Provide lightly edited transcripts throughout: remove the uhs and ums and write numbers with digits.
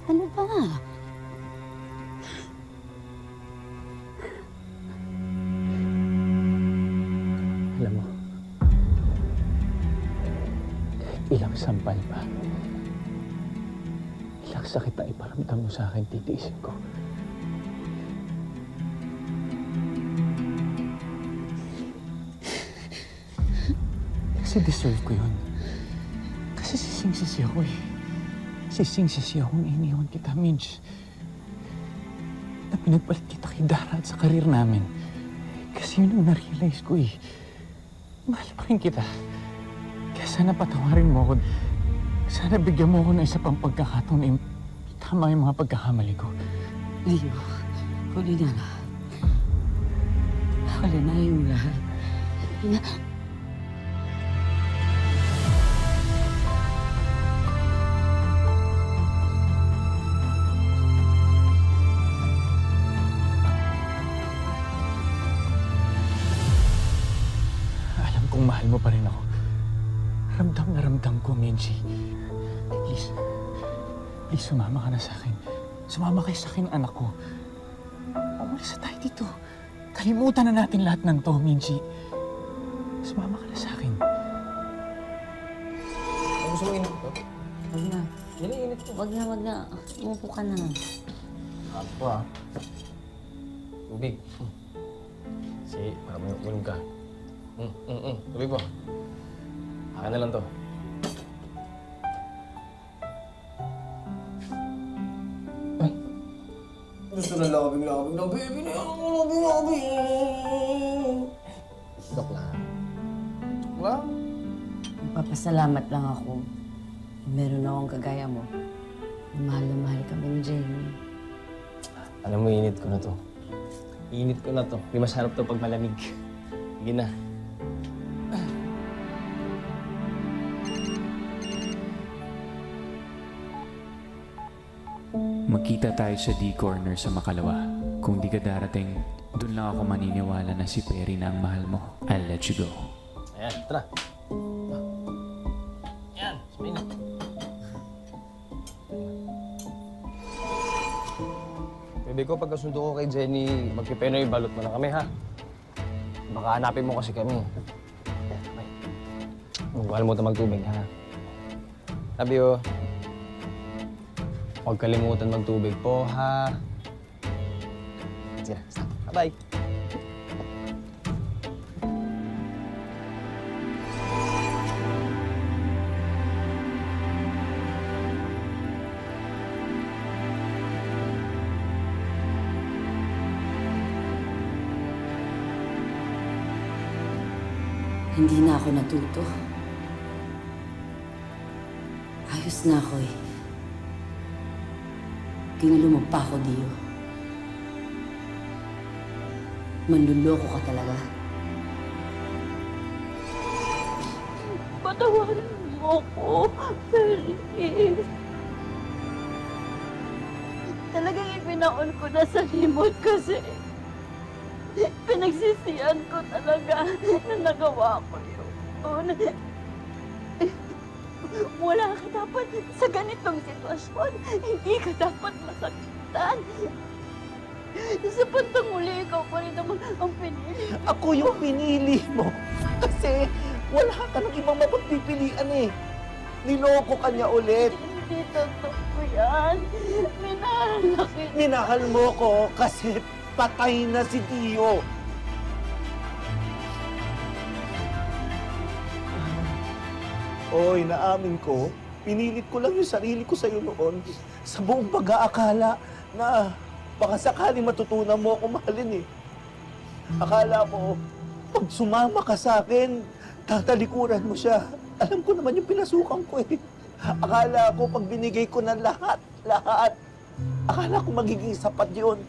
Ano ba? Alam mo, ilang sampal pa, ilang sakit na iparamdam mo sa akin, titiisin ko. Kasi deserve ko yun. Kasi sising-sisi ako eh. Sising-sisi akong iniwan kita, Midge. Na pinagpalit kita kay Dara at sa karir namin. Kasi yun ang na-realize ko eh. Mahal pa rin kita. Kaya sana patawarin mo ako. Sana bigyan mo ako ng isa pang pagkakataon. Tama yung mga pagkakamali ko. Leo, huli na na. Huli na yung lahat. Huli na. Alam kong mahal mo pa rin ako. Ramdam na ramdam ko, Minji. Please. Please, sumama ka na sa akin. Sumama kayo sa akin, anak ko. Umalis na tayo dito. Kalimutan na natin lahat ng to, Minji. Sumama ka na sa akin. Gusto mo init ko? Wag na. Yan ang init ko. Wag na, wag na. Umupo ka na. Ako ah. Tubig. Sige, para may ulam ka. Tubig mo. Akin na lang to. Ay. Gusto na labing-labing na baby na yan. Labing-labing. Joke lang. Joke lang. Magpapasalamat lang ako. Meron akong kagaya mo. Mahal na mahal kami ni Jamie. Alam mo, init ko na to. Init ko na to. Di masarap to pag malamig. Sige na. Magkita tayo sa D-Corner sa Makalawa. Kung di ka darating, dun lang ako maniniwala na si Perry na ang mahal mo. I'll let you go. Ayan, tara. Ayan, sabihin na. Bebe ko, pagkasundo ko kay Jenny, magpipenoy, balot mo na kami, ha? Baka hanapin mo kasi kami. Ay. Huwag kalimutan magtubig, ha? Love you. Huwag kalimutan magtubig po, ha? Sige na, stop. Bye-bye. Hindi na ako natuto. Ayos na ako eh. Tinalo mo pa ako, Dio. Manluloko ka talaga. Patawarin mo ko, Perry. Talagang ipinaon ko na sa limot kasi pinagsisiyan ko talaga na nagawa ko yun. Wala ka dapat sa ganitong sitwasyon. Hindi ka dapat masaktan. Sa pantang uli, ikaw pa rin naman ang pinili. Ako yung pinili mo. Kasi wala ka ng ibang mapagpipilian eh. Niloko ka niya ulit. Hindi totoo yan. Minahal na kita. Minahal mo ko kasi patay na si Tio. Oy, naamin ko, pinilit ko lang yung sarili ko sa'yo noon sa buong pag-aakala na baka sakali matutunan mo ako mahalin eh. Akala mo, pag sumama ka sa akin, tatalikuran mo siya. Alam ko naman yung pinasukan ko eh. Akala ko pag binigay ko na lahat, akala ko magiging sapat yun.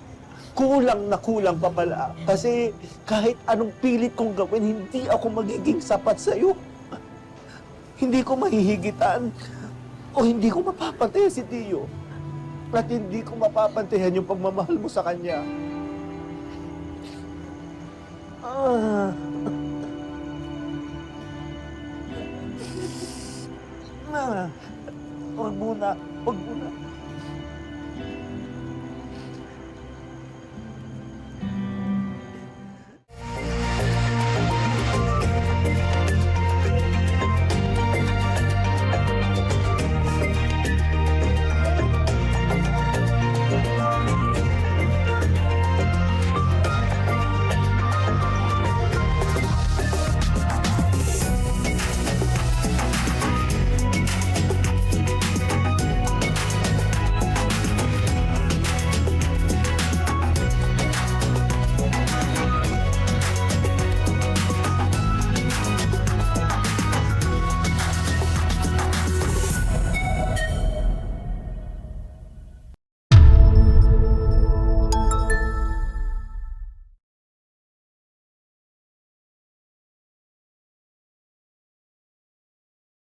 Kulang na kulang pa pala. Kasi kahit anong pilit kong gawin, hindi ako magiging sapat sa'yo. Hindi ko mahihigitan o hindi ko mapapantay si Tio. At hindi ko mapapantayan yung pagmamahal mo sa kanya. Huwag muna. Huwag muna.